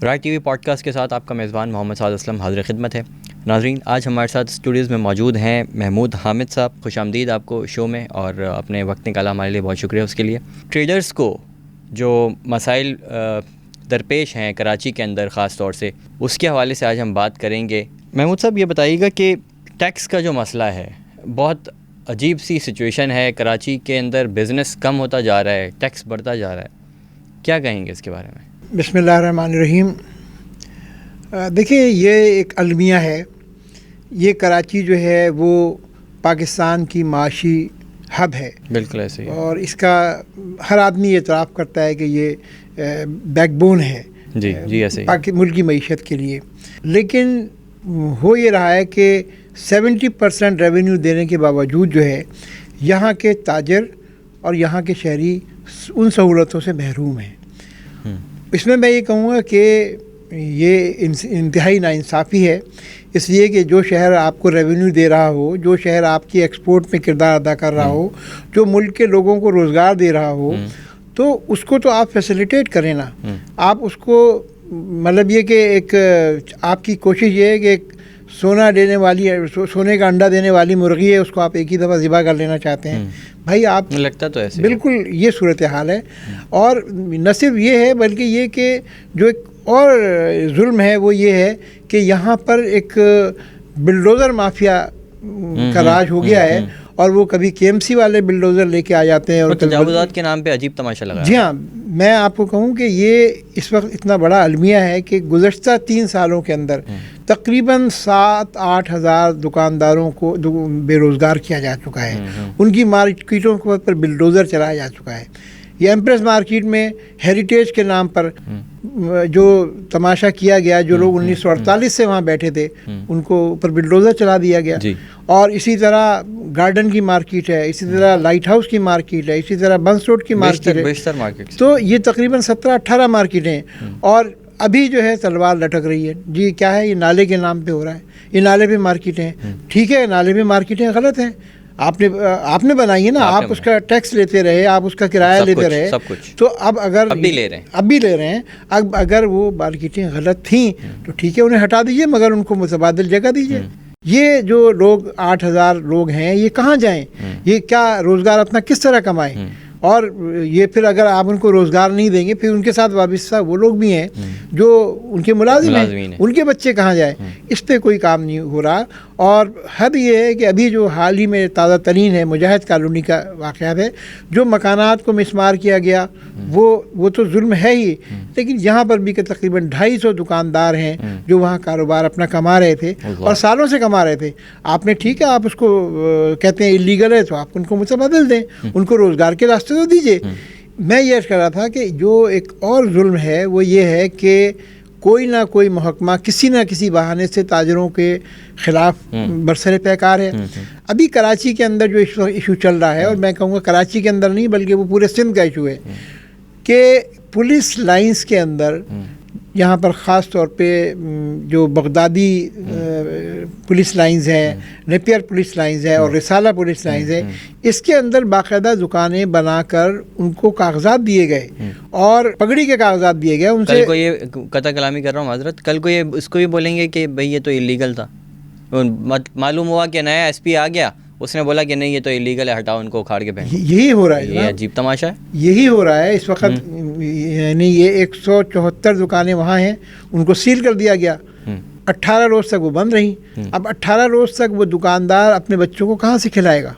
Right T V podcast کے ساتھ آپ کا میزبان محمد سعد اسلم حاضر خدمت ہے. ناظرین، آج ہمارے ساتھ اسٹوڈیوز میں موجود ہیں محمود حامد صاحب. خوش آمدید آپ کو شو میں، اور اپنے وقت نکالا ہمارے لیے، بہت شکریہ اس کے لیے. ٹریڈرز کو جو مسائل درپیش ہیں کراچی کے اندر خاص طور سے، اس کے حوالے سے آج ہم بات کریں گے. محمود صاحب، یہ بتائیے گا کہ ٹیکس کا جو مسئلہ ہے، بہت عجیب سی سچویشن ہے. کراچی کے اندر بزنس کم ہوتا جا رہا ہے، ٹیکس بڑھتا جا رہا ہے. کیا کہیں گے اس کے بارے میں؟ بسم اللہ الرحمن الرحیم. دیکھیں، یہ ایک المیہ ہے. یہ کراچی جو ہے وہ پاکستان کی معاشی ہب ہے. بالکل ایسے ہی. اور اس کا ہر آدمی اعتراف کرتا ہے کہ یہ بیک بون ہے جی ایسے ہی ملک کی معیشت کے لیے. لیکن ہو یہ رہا ہے کہ 70% ریونیو دینے کے باوجود جو ہے یہاں کے تاجر اور یہاں کے شہری ان سہولتوں سے محروم ہیں. اس میں یہ کہوں گا کہ یہ انتہائی ناانصافی ہے، اس لیے کہ جو شہر آپ کو ریونیو دے رہا ہو، جو شہر آپ کی ایکسپورٹ میں کردار ادا کر رہا ہو، جو ملک کے لوگوں کو روزگار دے رہا ہو، تو اس کو تو آپ فیسیلیٹیٹ کریں نا. آپ اس کو مطلب یہ کہ ایک آپ کی کوشش یہ ہے کہ ایک سونا دینے والی، سونے کا انڈا دینے والی مرغی ہے، اس کو آپ ایک ہی دفعہ ذبح کر لینا چاہتے ہیں. بھائی آپ لگتا تو ایسے بالکل یہ صورتحال ہے. اور نہ صرف یہ ہے بلکہ یہ کہ جو ایک اور ظلم ہے وہ یہ ہے کہ یہاں پر ایک بلڈوزر مافیا کا راج ہو گیا ہے، اور وہ کبھی کے ایم سی والے بلڈوزر لے کے آ جاتے ہیں اور تجاوزات کے نام پہ عجیب تماشا لگا. جی ہاں، میں آپ کو کہوں کہ یہ اس وقت اتنا بڑا المیہ ہے کہ گزشتہ 3 سالوں کے اندر تقریباً 7-8 ہزار دکانداروں کو بے روزگار کیا جا چکا ہے. ان کی مارکیٹوں پر بلڈوزر چلایا جا چکا ہے. یہ ایمپریس مارکیٹ میں ہیریٹیج کے نام پر جو تماشا کیا گیا، جو لوگ 1948 سے وہاں بیٹھے تھے ان کو اوپر بلڈوزر چلا دیا گیا. اور اسی طرح گارڈن کی مارکیٹ ہے، اسی طرح لائٹ ہاؤس کی مارکیٹ ہے، اسی طرح بنس روڈ کی مارکیٹ ہے. تو یہ تقریباً 17-18 مارکیٹیں ہیں. اور ابھی جو ہے تلوار لٹک رہی ہے. جی کیا ہے؟ یہ نالے کے نام پہ ہو رہا ہے. یہ نالے پہ مارکیٹیں ہیں. ٹھیک ہے، نالے پہ مارکیٹیں غلط ہیں، آپ نے بنائی ہے نا. آپ اس کا ٹیکس لیتے رہے، آپ اس کا کرایہ لیتے رہے، سب کچھ. تو اب بھی لے رہے ہیں. اب اگر وہ مارکیٹیں غلط تھیں تو ٹھیک ہے، انہیں ہٹا دیجیے، مگر ان کو متبادل جگہ دیجیے. یہ جو لوگ 8,000 لوگ ہیں، یہ کہاں جائیں؟ یہ کیا روزگار اپنا کس طرح کمائیں؟ اور یہ پھر اگر آپ ان کو روزگار نہیں دیں گے، پھر ان کے ساتھ وابستہ وہ لوگ بھی ہیں جو ان کے ملازم ہیں، ان کے بچے کہاں جائیں؟ اس پہ کوئی کام نہیں ہو رہا. اور حد یہ ہے کہ ابھی جو حال ہی میں تازہ ترین ہے مجاہد کالونی کا واقعات ہے، جو مکانات کو مسمار کیا گیا، وہ تو ظلم ہے ہی. لیکن یہاں پر بھی کہ تقریباً 250 دکاندار ہیں جو وہاں کاروبار اپنا کما رہے تھے اور سالوں سے کما رہے تھے. آپ نے ٹھیک ہے، آپ اس کو کہتے ہیں اللیگل ہے، تو آپ ان کو متبادل دیں، ان کو روزگار کے راستے تو دیجیے. میں یہ عرض کر رہا تھا کہ جو ایک اور ظلم ہے وہ یہ ہے کہ کوئی نہ کوئی محکمہ کسی نہ کسی بہانے سے تاجروں کے خلاف برسر پیکار ہے. ابھی کراچی کے اندر جو ایشو چل رہا ہے، اور میں کہوں گا کراچی کے اندر نہیں بلکہ وہ پورے سندھ کا ایشو ہے، کہ پولیس لائنز کے اندر یہاں پر خاص طور پہ جو بغدادی پولیس لائنز ہیں، نیپیر پولیس لائنز ہے اور رسالہ پولیس لائنز ہے، اس کے اندر باقاعدہ دکانیں بنا کر ان کو کاغذات دیے گئے اور پگڑی کے کاغذات دیے گئے. ان سے کل کو یہ قطع کلامی کر رہا ہوں حضرت، کل کو یہ اس کو بھی بولیں گے کہ بھئی یہ تو اللیگل تھا. معلوم ہوا کہ نیا ایس پی آ گیا، اس نے بولا کہ نہیں یہ تو اللیگل ہے، ہٹاؤ ان کو اکھاڑ کے پھینکو. یہی ہو رہا ہے. یہ عجیب تماشا ہے. یہی ہو رہا ہے اس وقت. یعنی یہ 174 دکانیں وہاں ہیں، ان کو سیل کر دیا گیا. 18 روز تک وہ بند رہیں. اب 18 روز تک وہ دکاندار اپنے بچوں کو کہاں سے کھلائے گا؟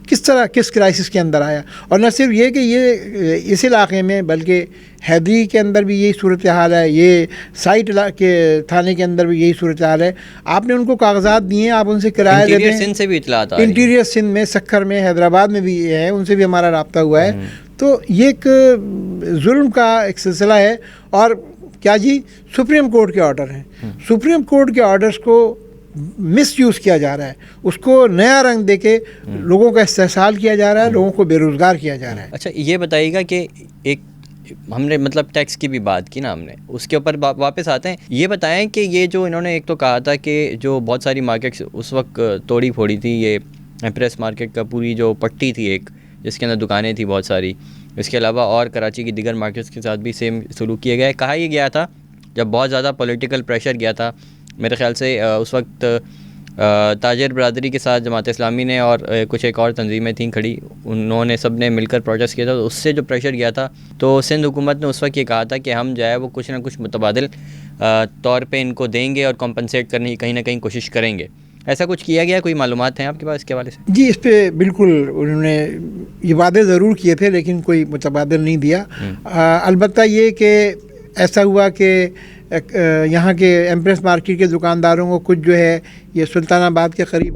کس طرح کس کرائسس کے اندر آیا؟ اور نہ صرف یہ کہ یہ اس علاقے میں بلکہ حیدری کے اندر بھی یہی صورتحال ہے، یہ سائٹ کے تھانے کے اندر بھی یہی صورتحال ہے. آپ نے ان کو کاغذات دیے ہیں، آپ ان سے کرایہ لیتے ہیں. انٹیریئر سندھ سے بھی اطلاعات آ رہی ہیں، انٹیریئر سندھ میں، سکھر میں، حیدرآباد میں بھی ہے، ان سے بھی ہمارا رابطہ ہوا ہے. تو یہ ایک ظلم کا ایک سلسلہ ہے. اور کیا جی، سپریم کورٹ کے آرڈر ہیں، سپریم کورٹ کے آرڈرز کو مس یوز کیا جا رہا ہے، اس کو نیا رنگ دے کے لوگوں کا استحصال کیا جا رہا ہے، لوگوں کو بے روزگار کیا جا رہا ہے. اچھا یہ بتائیے گا کہ ہم نے مطلب ٹیکس کی بھی بات کی نا ہم نے, اس کے اوپر واپس آتے ہیں. یہ بتائیں کہ یہ جو انہوں نے ایک تو کہا تھا کہ جو بہت ساری مارکیٹس اس وقت توڑی پھوڑی تھی, یہ ایمپریس مارکیٹ کا پوری جو پٹی تھی ایک جس کے اندر دکانیں تھیں بہت ساری, اس کے علاوہ اور کراچی کی دیگر مارکیٹس کے ساتھ بھی سیم سلوک کیا گیا ہے. کہا یہ گیا تھا جب بہت زیادہ پولیٹیکل پریشر گیا تھا, میرے خیال سے اس وقت تاجر برادری کے ساتھ جماعت اسلامی نے اور کچھ ایک اور تنظیمیں تھیں کھڑی, انہوں نے سب نے مل کر پروٹیسٹ کیا تھا, تو اس سے جو پریشر گیا تھا تو سندھ حکومت نے اس وقت یہ کہا تھا کہ ہم جو ہے وہ کچھ نہ کچھ متبادل طور پہ ان کو دیں گے اور کمپنسیٹ کرنے کی کہیں نہ کہیں کوشش کریں گے. ایسا کچھ کیا گیا؟ کوئی معلومات ہیں آپ کے پاس اس کے حوالے سے؟ جی اس پہ بالکل انہوں نے یہ وعدے ضرور کیے تھے لیکن کوئی متبادل نہیں دیا. البتہ یہ کہ ایسا ہوا کہ یہاں کے ایمپریس مارکیٹ کے دکانداروں کو کچھ جو ہے یہ سلطان آباد کے قریب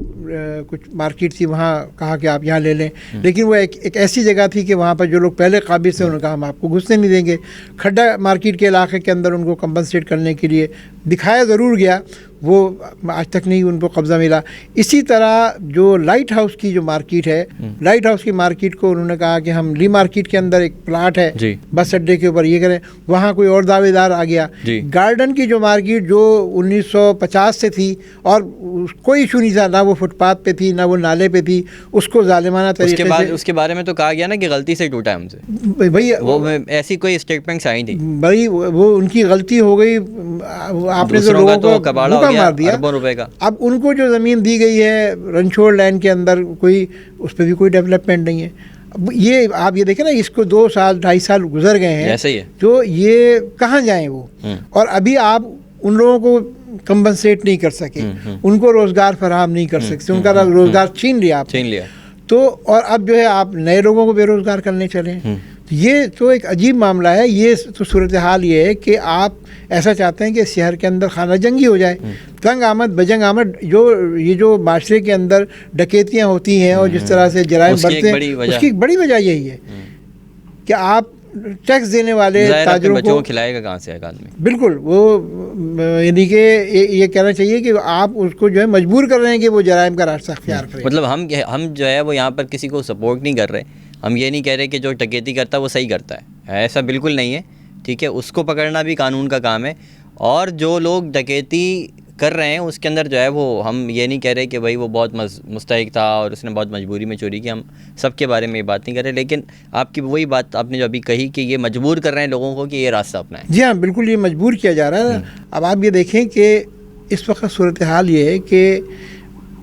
کچھ مارکیٹ تھی, وہاں کہا کہ آپ یہاں لے لیں, لیکن وہ ایک ایسی جگہ تھی کہ وہاں پر جو لوگ پہلے قابض تھے انہوں نے کہا ہم آپ کو گھسنے نہیں دیں گے. کھڈا مارکیٹ کے علاقے کے اندر ان کو کمپنسیٹ کرنے کے لیے دکھایا ضرور گیا, وہ آج تک نہیں ان کو قبضہ ملا. اسی طرح جو لائٹ ہاؤس کی جو مارکیٹ ہے, لائٹ ہاؤس کی مارکیٹ کو انہوں نے کہا کہ ہم لی مارکیٹ کے اندر ایک پلاٹ ہے بس اڈے کے اوپر یہ کریں, وہاں کوئی اور دعوے دار آ گیا. گارڈن کی جو مارکیٹ جو 1950 سے تھی اور کوئی ایشو نہیں تھا, نہ وہ فٹ پاتھ پہ تھی نہ وہ نالے پہ تھی, اس کو ظالمانہ طریقے سے اس کے بارے میں تو کہا گیا نا کہ غلطی سے ٹوٹا ہے ہم سے, بھائی وہ ایسی کوئی اسٹیٹمنٹس آئی تھی بھائی وہ ان کی غلطی ہو گئی, آپ نے تو لوگوں کو بھوکا مار دیا. اب ان کو جو زمین دی گئی ہے رنچوڑ لینڈ کے اندر کوئی اس پہ بھی کوئی ڈیولپمنٹ نہیں ہے. یہ آپ یہ دیکھیں نا, اس کو 2 سال 2.5 سال گزر گئے ہیں, ایسے ہی ہے تو یہ کہاں جائیں وہ, اور ابھی آپ ان لوگوں کو کمپنسیٹ نہیں کر سکے, ان کو روزگار فراہم نہیں کر سکتے, ان کا روزگار چھین لیا تو, اور اب جو ہے آپ نئے لوگوں کو بے روزگار کرنے چلیں. یہ تو ایک عجیب معاملہ ہے. یہ تو صورتحال یہ ہے کہ آپ ایسا چاہتے ہیں کہ شہر کے اندر خانہ جنگی ہو جائے, تنگ آمد بجنگ آمد, یہ جو معاشرے کے اندر ڈکیتیاں ہوتی ہیں اور جس طرح سے جرائم بڑھتے ہیں, اس کی بڑی وجہ یہی ہے کہ آپ ٹیکس دینے والے تاجروں کو کھلائے گا کہاں سے آدمی. بالکل وہ یعنی کہ یہ کہنا چاہیے کہ آپ اس کو جو ہے مجبور کر رہے ہیں کہ وہ جرائم کا راستہ اختیار کریں. مطلب ہم جو ہے وہ یہاں پر کسی کو سپورٹ نہیں کر رہے, ہم یہ نہیں کہہ رہے کہ جو ڈکیتی کرتا ہے وہ صحیح کرتا ہے, ایسا بالکل نہیں ہے. ٹھیک ہے, اس کو پکڑنا بھی قانون کا کام ہے, اور جو لوگ ڈکیتی کر رہے ہیں اس کے اندر جو ہے وہ ہم یہ نہیں کہہ رہے کہ بھائی وہ بہت مستحق تھا اور اس نے بہت مجبوری میں چوری کی, ہم سب کے بارے میں یہ بات نہیں کر رہے. لیکن آپ کی وہی بات آپ نے جو ابھی کہی کہ یہ مجبور کر رہے ہیں لوگوں کو کہ یہ راستہ اپنائیں. جی ہاں بالکل, یہ مجبور کیا جا رہا ہے. اب آپ یہ دیکھیں کہ اس وقت صورتحال یہ ہے کہ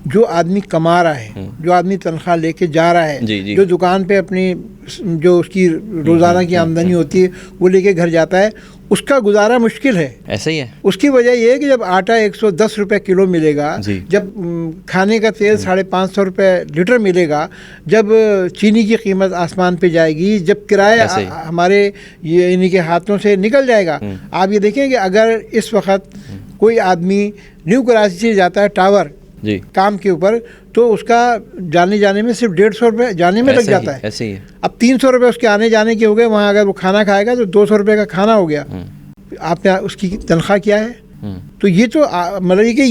جو آدمی کما رہا ہے, جو آدمی تنخواہ لے کے جا رہا ہے, جو دکان پہ اپنی جو اس کی روزانہ کی آمدنی ہوتی ہے وہ لے کے گھر جاتا ہے, اس کا گزارا مشکل ہے. ایسا ہی ہے. اس کی وجہ یہ ہے کہ جب آٹا 110 روپے کلو ملے گا, جب کھانے کا تیل 550 روپے لیٹر ملے گا, جب چینی کی قیمت آسمان پہ جائے گی, جب کرایہ ہمارے یعنی کہ ہاتھوں سے نکل جائے گا. آپ یہ دیکھیں کہ اگر اس وقت کوئی آدمی نیو کراچی سے جاتا ہے ٹاور کام کے اوپر, تو اس کا جانے میں صرف 150 روپے جانے میں لگ جاتا ہے. ایسے ہی ہے. اب 300 روپے اس کے آنے جانے کے ہو گئے, وہاں اگر وہ کھانا کھائے گا تو 200 روپے کا کھانا ہو گیا. آپ نے اس کی تنخواہ کیا ہے؟ تو یہ تو مطلب کہ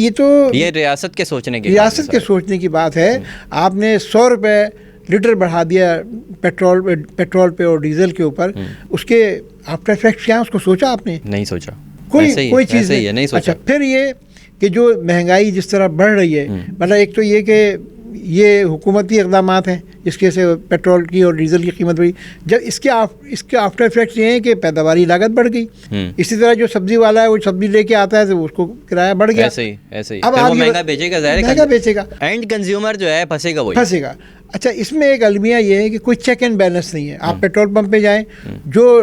یہ ریاست کے سوچنے کی بات ہے. آپ نے 100 روپے لیٹر بڑھا دیا پیٹرول پہ اور ڈیزل کے اوپر, اس کے آفٹر افیکٹ کیا ہے اس کو سوچا آپ نے؟ نہیں سوچا, کوئی چیز نہیں. اچھا, پھر یہ کہ جو مہنگائی جس طرح بڑھ رہی ہے, مطلب ایک تو یہ کہ یہ حکومتی اقدامات ہیں جس کی وجہ سے پیٹرول کی اور ڈیزل کی قیمت بڑھی. جب اس کے آفٹر افیکٹس یہ ہیں کہ پیداواری لاگت بڑھ گئی. اسی طرح جو سبزی والا ہے وہ سبزی لے کے آتا ہے تو اس کو کرایہ بڑھ گیا. ایسے ہی اب وہ مہنگا بیچے گا, اینڈ کنزیومر جو ہے پھنسے گا. اچھا, اس میں ایک المیہ یہ ہے کہ کوئی چیک اینڈ بیلنس نہیں ہے. آپ پیٹرول پمپ پہ جائیں, جو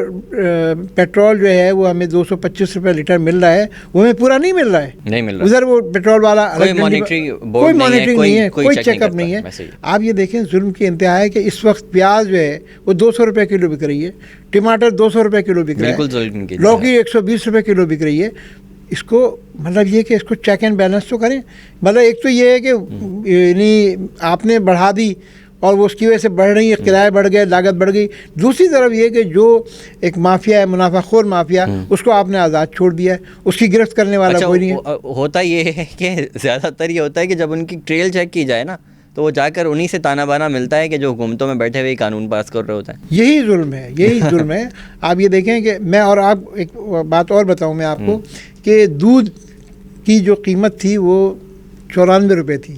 پیٹرول جو ہے وہ ہمیں 225 روپے لیٹر مل رہا ہے وہ ہمیں پورا نہیں مل رہا ہے. ادھر وہ پیٹرول والا کوئی مانیٹرنگ نہیں ہے, کوئی چیک اپ نہیں ہے. آپ یہ دیکھیں ظلم کی انتہا ہے کہ اس وقت پیاز جو ہے وہ 200 روپے کلو بک رہی ہے, ٹماٹر 200 روپے کلو بک رہا ہے, لوکی 120 روپے کلو بک رہی ہے. اس کو مطلب یہ کہ اس کو چیک اینڈ بیلنس تو کریں. مطلب ایک تو یہ ہے کہ یعنی آپ نے بڑھا دی اور وہ اس کی وجہ سے بڑھ رہی ہے, کرایہ بڑھ گئے, لاگت بڑھ گئی. دوسری طرف یہ کہ جو ایک مافیا ہے, منافع خور مافیا, اس کو آپ نے آزاد چھوڑ دیا ہے, اس کی گرفت کرنے والا کوئی نہیں ہے. ہوتا یہ ہے کہ زیادہ تر یہ ہوتا ہے کہ جب ان کی ٹریل چیک کی جائے نا تو وہ جا کر انہی سے تانا بانا ملتا ہے کہ جو حکومتوں میں بیٹھے ہوئے قانون پاس کر رہے ہوتے ہیں. یہی ظلم ہے, یہی ظلم ہے. آپ یہ دیکھیں کہ میں اور آپ ایک بات اور بتاؤں میں آپ کو کہ دودھ کی جو قیمت تھی وہ 94 روپے تھی.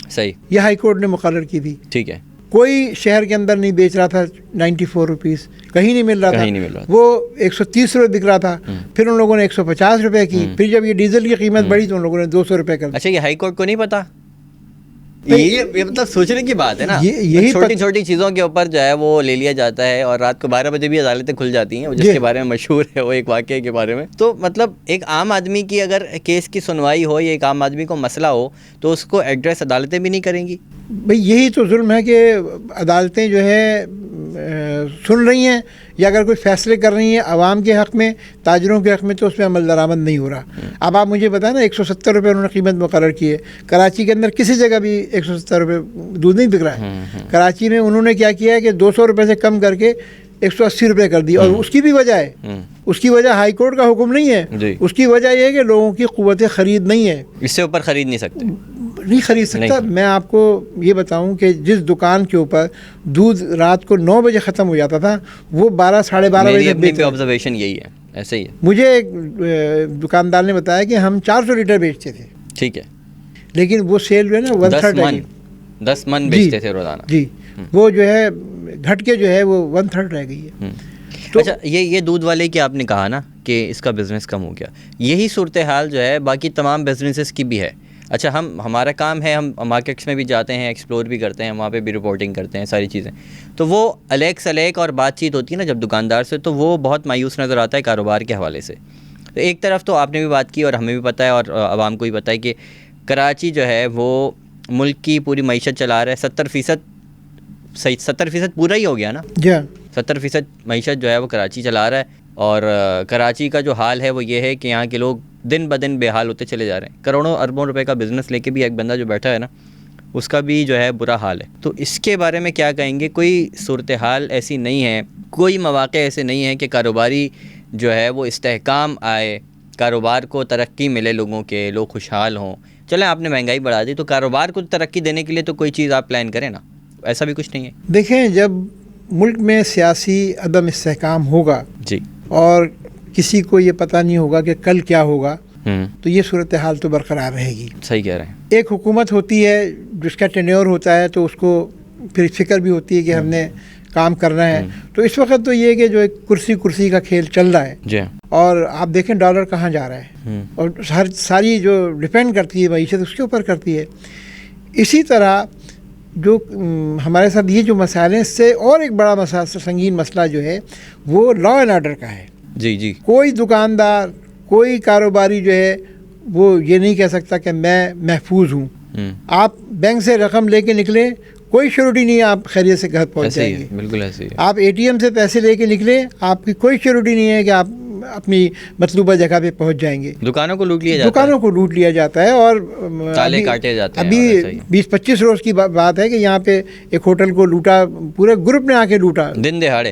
صحیح. یہ ہائی کورٹ نے مقرر کی تھی. ٹھیک ہے. کوئی شہر کے اندر نہیں بیچ رہا تھا 94 روپیز, کہیں نہیں مل رہا تھا. وہ 130 روپے بک رہا تھا. پھر ان لوگوں نے 150 روپے کی. پھر جب یہ ڈیزل کی قیمت بڑھی تو ان لوگوں نے 200 روپے کر دی. اچھا, یہ ہائی کورٹ کو نہیں پتا؟ یہ مطلب سوچنے کی بات ہے نا. یہی چھوٹی چھوٹی چیزوں کے اوپر جو ہے وہ لے لیا جاتا ہے, اور رات کو 12 بجے بھی عدالتیں کھل جاتی ہیں, جس کے بارے میں مشہور ہے وہ ایک واقعے کے بارے میں. تو مطلب ایک عام آدمی کی اگر کیس کی سنوائی ہو یا ایک عام آدمی کو مسئلہ ہو تو اس کو ایڈریس عدالتیں بھی نہیں کریں گی. بھئی یہی تو ظلم ہے کہ عدالتیں جو ہے سن رہی ہیں, یا اگر کوئی فیصلے کر رہی ہیں عوام کے حق میں, تاجروں کے حق میں, تو اس میں عمل درآمد نہیں ہو رہا. اب آپ مجھے بتائیں نا, 170 روپے انہوں نے قیمت مقرر کی ہے. کراچی کے اندر کسی جگہ بھی 170 روپے دودھ نہیں بک رہا ہے. کراچی میں انہوں نے کیا کیا ہے کہ 200 روپے سے کم کر کے 180 روپے کر دی. اور اس کی بھی وجہ ہے, اس کی وجہ ہائی کورٹ کا حکم نہیں ہے. اس کی وجہ یہ ہے کہ لوگوں کی قوت خرید نہیں ہے. اس سے اوپر خرید نہیں سکتے, نہیں خرید سکتا. میں آپ کو یہ بتاؤں کہ جس دکان کے اوپر دودھ رات کو 9 بجے ختم ہو جاتا تھا وہ 12 ساڑھے 12 بجے میری اپنی آبزرویشن یہی ہے, ایسے ہی ہے. مجھے ایک دکاندار نے بتایا کہ ہم 400 لیٹر بیچتے تھے. ٹھیک ہے. لیکن وہ سیل جو ہے نا 10 من بیچتے تھے روزانہ. جی, وہ جو ہے گھٹ کے جو ہے وہ 1/3 رہ گئی ہے. اچھا, یہ دودھ والے کی آپ نے کہا نا کہ اس کا بزنس کم ہو گیا, یہی صورتحال جو ہے باقی تمام بزنسز کی بھی ہے. اچھا, ہمارا کام ہے, ہم مارکیٹس میں بھی جاتے ہیں, ایکسپلور بھی کرتے ہیں, وہاں پہ بھی رپورٹنگ کرتے ہیں, ساری چیزیں. تو وہ الیک اور بات چیت ہوتی ہے نا جب دکاندار سے, تو وہ بہت مایوس نظر آتا ہے کاروبار کے حوالے سے. تو ایک طرف تو آپ نے بھی بات کی اور ہمیں بھی پتہ ہے اور عوام کو بھی پتہ ہے کہ کراچی جو ہے وہ ملک کی پوری معیشت چلا رہا ہے. 70% پورا ہی ہو گیا نا. 70% معیشت جو ہے وہ کراچی چلا رہا ہے. اور کراچی کا جو حال ہے وہ یہ ہے کہ یہاں کے لوگ دن بدن بے حال ہوتے چلے جا رہے ہیں. کروڑوں اربوں روپے کا بزنس لے کے بھی ایک بندہ جو بیٹھا ہے نا, اس کا بھی جو ہے برا حال ہے. تو اس کے بارے میں کیا کہیں گے؟ کوئی صورتحال ایسی نہیں ہے, کوئی مواقع ایسے نہیں ہیں کہ کاروباری جو ہے وہ استحکام آئے, کاروبار کو ترقی ملے, لوگوں کے لوگ خوشحال ہوں. چلیں آپ نے مہنگائی بڑھا دی تو کاروبار کو ترقی دینے کے لیے تو کوئی چیز آپ پلان کریں نا, ایسا بھی کچھ نہیں ہے. دیکھیں, جب ملک میں سیاسی عدم استحکام ہوگا جی, اور کسی کو یہ پتہ نہیں ہوگا کہ کل کیا ہوگا, تو یہ صورتحال تو برقرار رہے گی. صحیح کہہ رہے ہیں. ایک حکومت ہوتی ہے جس کا ٹینیور ہوتا ہے, تو اس کو پھر فکر بھی ہوتی ہے کہ ہم نے کام کرنا ہے. تو اس وقت تو یہ کہ جو ایک کرسی کا کھیل چل رہا ہے جی, اور آپ دیکھیں ڈالر کہاں جا رہا ہے, اور ساری جو ڈپینڈ کرتی ہے معیشت اس کے اوپر کرتی ہے. اسی طرح جو ہمارے ساتھ یہ جو مسائل ہیں, اس سے اور ایک بڑا مسئلہ, سنگین مسئلہ جو ہے وہ لا اینڈ آرڈر کا ہے. جی, کوئی دکاندار, کوئی کاروباری جو ہے وہ یہ نہیں کہہ سکتا کہ میں محفوظ ہوں. آپ بینک سے رقم لے کے نکلیں, کوئی شیورٹی نہیں ہے آپ خیریت سے گھر پہنچ جائیں گے. بالکل ایسے ہی. آپ اے ٹی ایم سے پیسے لے کے نکلیں, آپ کی کوئی شیورٹی نہیں ہے کہ آپ اپنی مطلوبہ جگہ پہ پہنچ جائیں گے. دکانوں کو لوٹ لیا جاتا ہے اور تالے کاٹے جاتے ہیں. ابھی 20-25 روز کی بات ہے کہ یہاں پہ ایک ہوٹل کو لوٹا, پورے گروپ نے آ کے لوٹا دن دہاڑے,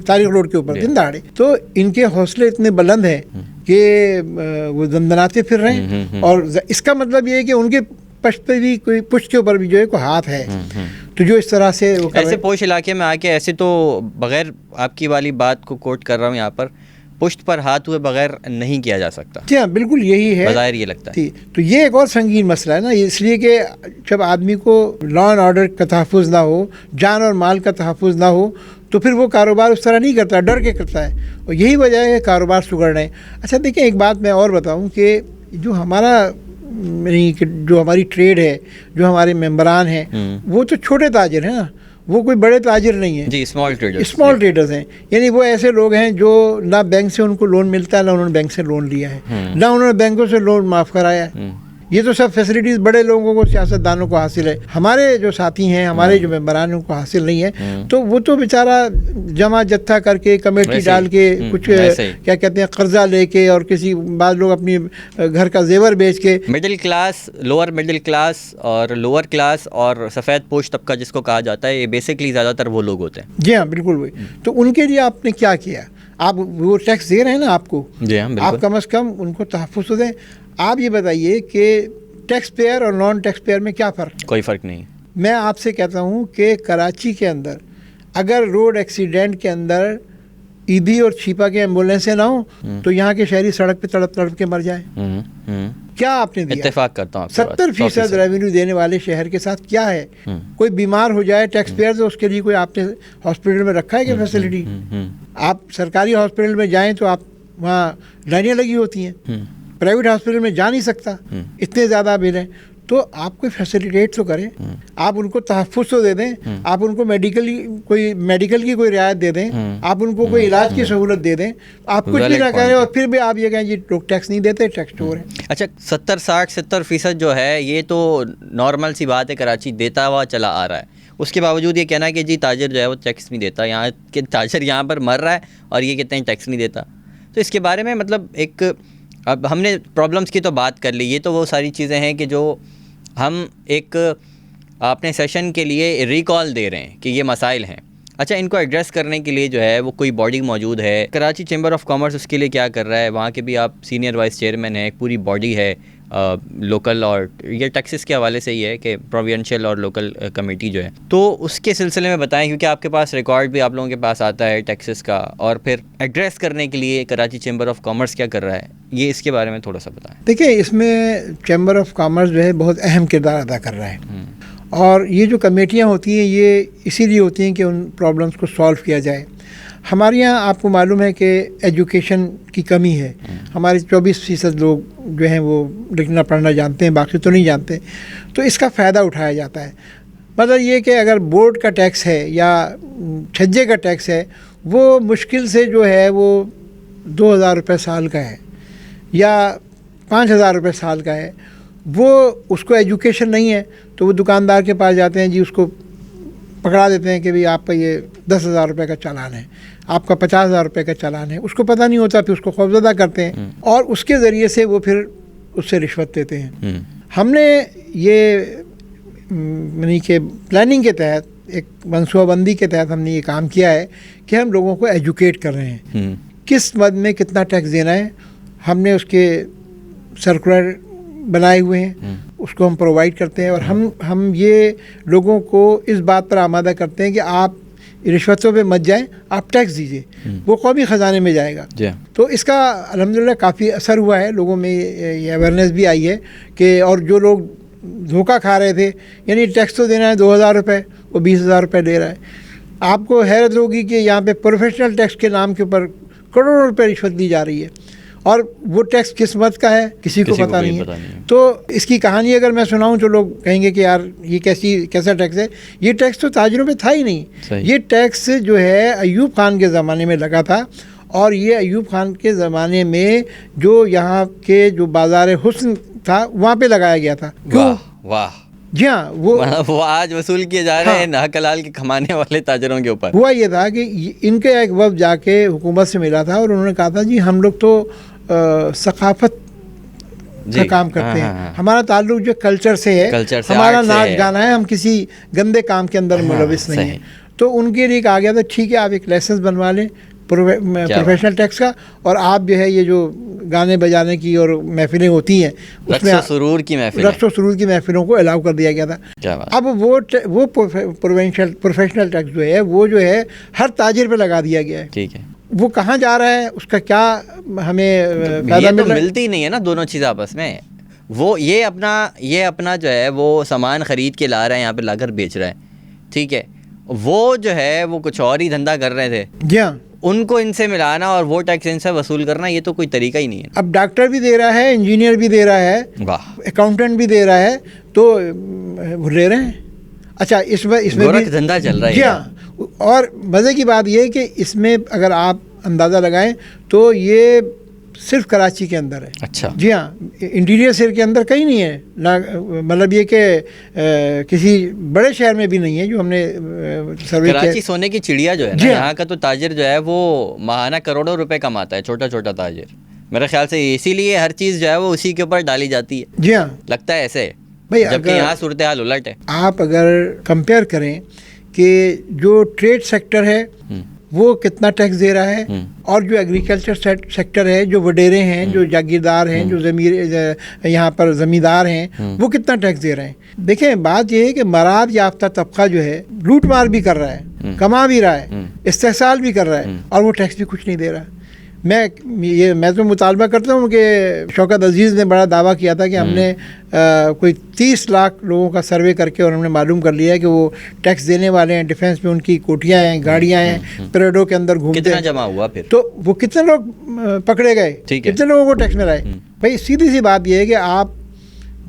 تاریخ روڈ کے اوپر دن دہاڑے. تو ان کے حوصلے اتنے بلند ہیں کہ وہ دندناتے پھر رہے ہیں. اور اس کا مطلب یہ ہے کہ ان کے پشت پہ بھی کوئی پشت کے اوپر بھی جو ہے کوئی ہاتھ ہے. تو جو اس طرح سے ایسے پوش علاقے میں آ کے, ایسے تو بغیر آپ کی والی بات کو کوٹ کر رہا ہوں یہاں پر, پشت پر ہاتھ ہوئے بغیر نہیں کیا جا سکتا. جی ہاں, بالکل یہی ہے, بظاہر یہ لگتا ہے. تو یہ ایک اور سنگین مسئلہ ہے نا, اس لیے کہ جب آدمی کو لا اینڈ آرڈر کا تحفظ نہ ہو, جان اور مال کا تحفظ نہ ہو, تو پھر وہ کاروبار اس طرح نہیں کرتا, ڈر کے کرتا ہے. اور یہی وجہ ہے کہ کاروبار سگڑ رہے ہیں. اچھا دیکھیں, ایک بات میں اور بتاؤں کہ جو ہماری ٹریڈ ہے, جو ہمارے ممبران ہیں, وہ تو چھوٹے تاجر ہیں نا, وہ کوئی بڑے تاجر نہیں ہیں. جی, اسمال ٹریڈرز ہیں. یعنی وہ ایسے لوگ ہیں جو نہ بینک سے ان کو لون ملتا ہے, نہ انہوں نے بینک سے لون لیا ہے, نہ انہوں نے بینکوں سے لون معاف کرایا ہے. یہ تو سب فیسلٹیز بڑے لوگوں کو, سیاست دانوں کو حاصل ہے. ہمارے جو ساتھی ہیں, ہمارے جو ممبران ہیں, ان کو حاصل نہیں ہے. تو وہ تو بیچارہ جمع جتھا کر کے, کمیٹی ڈال کے, کچھ کیا کہتے ہیں قرضہ لے کے, اور کسی بعض لوگ اپنی گھر کا زیور بیچ کے, middle class, lower middle class اور لوور کلاس اور سفید پوش طبقہ جس کو کہا جاتا ہے, یہ بیسکلی زیادہ تر وہ لوگ ہوتے ہیں. جی ہاں, بالکل وہی. تو ان کے لیے آپ نے کیا کیا؟ آپ وہ ٹیکس دے رہے ہیں نا آپ کو, جی ہاں, آپ کم از کم ان کو تحفظ تو دیں. آپ یہ بتائیے کہ ٹیکس پیئر اور نان ٹیکس پیئر میں کیا فرق؟ کوئی فرق نہیں. میں آپ سے کہتا ہوں کہ کراچی کے اندر اگر روڈ ایکسیڈنٹ کے اندر ایبی اور چھیپا کے ایمبولینسیں نہ ہوں تو یہاں کے شہری سڑک پہ تڑپ تڑپ کے مر جائیں. کیا آپ نے دیا؟ اتفاق کرتا ہوں. 70% ریونیو دینے والے شہر کے ساتھ کیا ہے؟ کوئی بیمار ہو جائے ٹیکس پیئر تو اس کے لیے کوئی آپ نے ہاسپٹل میں رکھا ہے کہ فیسلٹی؟ آپ سرکاری ہاسپٹل میں جائیں تو آپ وہاں لائنیں لگی ہوتی ہیں. پرائیویٹ ہاسپٹل میں جا نہیں سکتا, اتنے زیادہ بل ہیں. تو آپ کوئی فیسیلیٹیٹ تو کریں, آپ ان کو تحفظ تو دے دیں, آپ ان کو میڈیکل کی کوئی رعایت دے دیں, آپ ان کو کوئی علاج کی سہولت دے دیں. آپ کچھ بھی نہ کریں اور پھر بھی آپ یہ کہیں جی لوگ ٹیکس نہیں دیتے, ٹیکس چور ہیں. اچھا 70-60-70% جو ہے یہ تو نارمل سی بات ہے, کراچی دیتا ہوا چلا آ رہا ہے. اس کے باوجود یہ کہنا ہے کہ جی تاجر جو ہے وہ ٹیکس نہیں دیتا, یہاں کہ تاجر یہاں پر مر رہا ہے اور یہ کہتے ہیں ٹیکس نہیں دیتا. تو اس کے بارے میں مطلب ایک, اب ہم نے پرابلمس کی تو بات کر لی, یہ تو وہ ساری چیزیں ہیں کہ جو ہم ایک اپنے سیشن کے لیے ریکال دے رہے ہیں کہ یہ مسائل ہیں. اچھا ان کو ایڈریس کرنے کے لیے جو ہے وہ کوئی باڈی موجود ہے؟ کراچی چیمبر آف کامرس اس کے لیے کیا کر رہا ہے؟ وہاں کے بھی آپ سینئر وائس چیئرمین ہیں, ایک پوری باڈی ہے لوکل, اور یہ ٹیکسز کے حوالے سے ہی ہے کہ پروونشل اور لوکل کمیٹی جو ہے. تو اس کے سلسلے میں بتائیں, کیونکہ آپ کے پاس ریکارڈ بھی آپ لوگوں کے پاس آتا ہے ٹیکسز کا, اور پھر ایڈریس کرنے کے لیے کراچی چیمبر آف کامرس کیا کر رہا ہے, یہ اس کے بارے میں تھوڑا سا بتائیں. دیکھیں اس میں چیمبر آف کامرس جو ہے بہت اہم کردار ادا کر رہا ہے, اور یہ جو کمیٹیاں ہوتی ہیں یہ اسی لیے ہوتی ہیں کہ ان پرابلمس کو سالو کیا جائے. ہمارے یہاں آپ کو معلوم ہے کہ ایجوکیشن کی کمی ہے. ہمارے 24% لوگ جو ہیں وہ لکھنا پڑھنا جانتے ہیں, باقی تو نہیں جانتے. تو اس کا فائدہ اٹھایا جاتا ہے. مطلب یہ کہ اگر بورڈ کا ٹیکس ہے یا چھجے کا ٹیکس ہے, وہ مشکل سے جو ہے وہ 2000 روپے سال کا ہے یا 5000 روپے سال کا ہے. وہ اس کو ایجوکیشن نہیں ہے تو وہ دکاندار کے پاس جاتے ہیں, جی اس کو پکڑا دیتے ہیں کہ بھئی آپ کا یہ 10,000 روپے کا چالان ہے, آپ کا 50,000 روپے کا چالان ہے. اس کو پتہ نہیں ہوتا, پھر اس کو خوفزدہ کرتے ہیں اور اس کے ذریعے سے وہ پھر اس سے رشوت دیتے ہیں. ہم نے یہ یعنی کہ پلاننگ کے تحت, ایک منصوبہ بندی کے تحت ہم نے یہ کام کیا ہے کہ ہم لوگوں کو ایجوکیٹ کر رہے ہیں کس مد میں کتنا ٹیکس دینا ہے. ہم نے اس کے سرکولر بنائے ہوئے ہیں, اس کو ہم پرووائڈ کرتے ہیں, اور ہم یہ لوگوں کو اس بات پر آمادہ کرتے ہیں کہ آپ رشوتوں پہ مت جائیں, آپ ٹیکس دیجیے, وہ قومی خزانے میں جائے گا. تو اس کا الحمدللہ کافی اثر ہوا ہے, لوگوں میں یہ اویئرنیس بھی آئی ہے کہ, اور جو لوگ دھوکہ کھا رہے تھے, یعنی ٹیکس تو دینا ہے 2,000 روپے, وہ 20,000 روپے دے رہا ہے. آپ کو حیرت ہوگی کہ یہاں پہ پروفیشنل ٹیکس کے نام کے اوپر کروڑوں روپے رشوت دی جا رہی ہے, اور وہ ٹیکس کس مت کا ہے کسی کو پتہ نہیں ہے. تو اس کی کہانی اگر میں سناؤں تو لوگ کہیں گے کہ یار یہ کیسا ٹیکس ہے. یہ ٹیکس تو تاجروں پہ تھا ہی نہیں. یہ ٹیکس جو ہے ایوب خان کے زمانے میں لگا تھا, اور یہ ایوب خان کے زمانے میں جو یہاں کے جو بازار حسن تھا وہاں پہ لگایا گیا تھا. واہ. جی ہاں, وہ آج وصول کیے جا رہے ہیں ناحق حلال کے کمانے والے تاجروں کے اوپر. ہوا یہ تھا کہ ان کے ایک وفد جا کے حکومت سے ملا تھا, اور انہوں نے کہا تھا جی ہم لوگ تو ثقافت کا کام کرتے ہیں, ہمارا تعلق جو کلچر سے ہے, ہمارا ناچ گانا ہے, ہم کسی گندے کام کے اندر ملوث نہیں ہیں. تو ان کے لیے کہا گیا تھا ٹھیک ہے آپ ایک لائسنس بنوا لیں پروفیشنل ٹیکس کا, اور آپ جو ہے یہ جو گانے بجانے کی اور محفلیں ہوتی ہیں اس میں رقص و سرور کی محفلوں کو الاؤ کر دیا گیا تھا. اب وہ پروفیشنل ٹیکس جو ہے وہ جو ہے ہر تاجر پہ لگا دیا گیا ہے. ٹھیک ہے, وہ کہاں جا رہا ہے, اس کا کیا ہمیں فائدہ ملتی نہیں ہے نا دونوں چیزیں آپس میں. وہ یہ اپنا جو ہے وہ سامان خرید کے لا رہا ہے, یہاں پہ لا کر بیچ رہا ہے. ٹھیک ہے, وہ جو ہے وہ کچھ اور ہی دھندا کر رہے تھے. جی ہاں, ان کو ان سے ملانا اور وہ ٹیکس ان سے وصول کرنا, یہ تو کوئی طریقہ ہی نہیں ہے. اب ڈاکٹر بھی دے رہا ہے, انجینئر بھی دے رہا ہے, اکاؤنٹنٹ بھی دے رہا ہے, تو وہ لے رہے ہیں. اچھا اس میں بھی دھندا چل رہا ہے. جی ہاں, اور مزے کی بات یہ ہے کہ اس میں اگر آپ اندازہ لگائیں تو یہ صرف کراچی کے اندر ہے. اچھا. جی ہاں, انٹیریئر شہر کے اندر کہیں نہیں ہے, مطلب یہ کہ کسی بڑے شہر میں بھی نہیں ہے جو ہم نے سروے کیا. کراچی سونے کی چڑیا جو ہے نا, یہاں کا تو تاجر جو ہے وہ ماہانہ کروڑوں روپے کماتا ہے, چھوٹا چھوٹا تاجر. میرے خیال سے اسی لیے ہر چیز جو ہے وہ اسی کے اوپر ڈالی جاتی ہے. جی ہاں, لگتا ہے ایسے, جبکہ یہاں صورتحال الٹ ہے. آپ اگر کمپیئر کریں کہ جو ٹریڈ سیکٹر ہے وہ کتنا ٹیکس دے رہا ہے، اور جو ایگریکلچر سیکٹر ہے، جو وڈیرے ہیں، جو جاگیردار ہیں، جو یہاں پر زمیندار ہیں، وہ کتنا ٹیکس دے رہے ہیں. دیکھیں بات یہ ہے کہ مراد یافتہ طبقہ جو ہے لوٹ مار بھی کر رہا ہے، کما بھی رہا ہے، استحصال بھی کر رہا ہے، اور وہ ٹیکس بھی کچھ نہیں دے رہا. میں تو مطالبہ کرتا ہوں کہ شوکت عزیز نے بڑا دعویٰ کیا تھا کہ ہم نے کوئی 30 لاکھ لوگوں کا سروے کر کے، اور ہم نے معلوم کر لیا ہے کہ وہ ٹیکس دینے والے ہیں، ڈیفینس میں ان کی کوٹیاں ہیں، گاڑیاں ہیں، پریڈوں کے اندر گھومتے ہیں. کتنا جمع ہوا پھر؟ تو وہ کتنے لوگ پکڑے گئے، کتنے لوگوں کو ٹیکس میں لائے. بھائی سیدھی سی بات یہ ہے کہ آپ